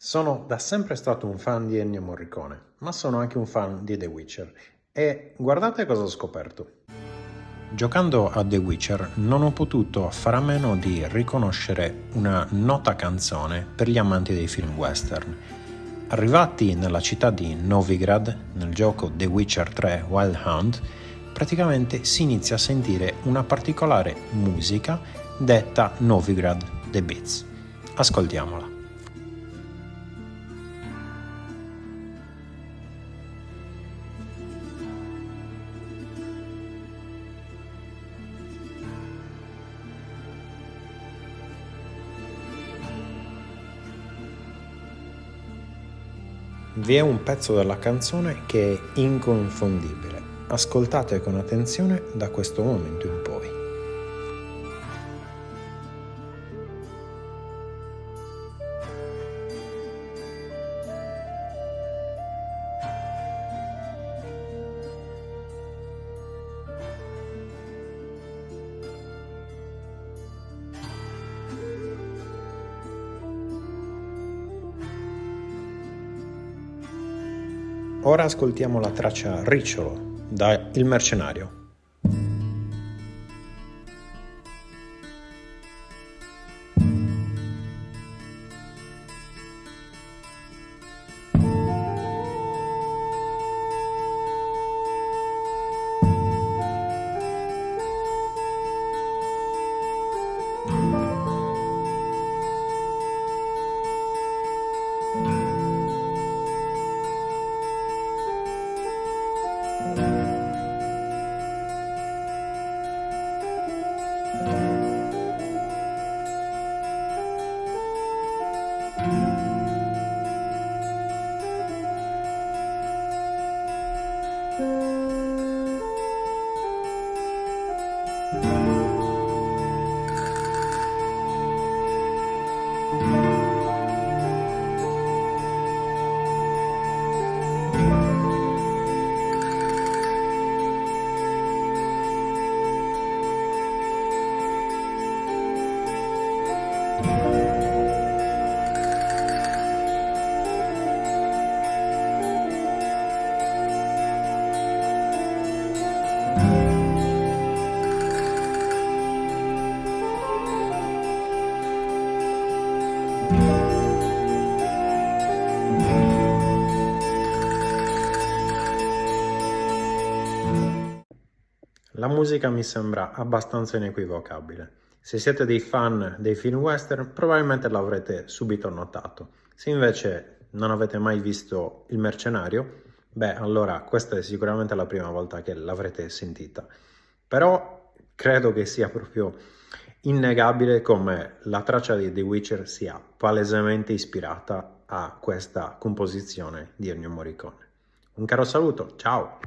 Sono da sempre stato un fan di Ennio Morricone, ma sono anche un fan di The Witcher e guardate cosa ho scoperto. Giocando a The Witcher non ho potuto fare a meno di riconoscere una nota canzone per gli amanti dei film western. Arrivati nella città di Novigrad, nel gioco The Witcher 3 Wild Hunt, praticamente si inizia a sentire una particolare musica detta Novigrad The Beats. Ascoltiamola. Vi è un pezzo della canzone che è inconfondibile. Ascoltate con attenzione da questo momento in poi. Ora ascoltiamo la traccia Ricciolo da Il Mercenario. La musica mi sembra abbastanza inequivocabile. Se siete dei fan dei film western, probabilmente l'avrete subito notato. Se invece non avete mai visto Il Mercenario, beh, allora questa è sicuramente la prima volta che l'avrete sentita. Però credo che sia proprio innegabile come la traccia di The Witcher sia palesemente ispirata a questa composizione di Ennio Morricone. Un caro saluto, ciao!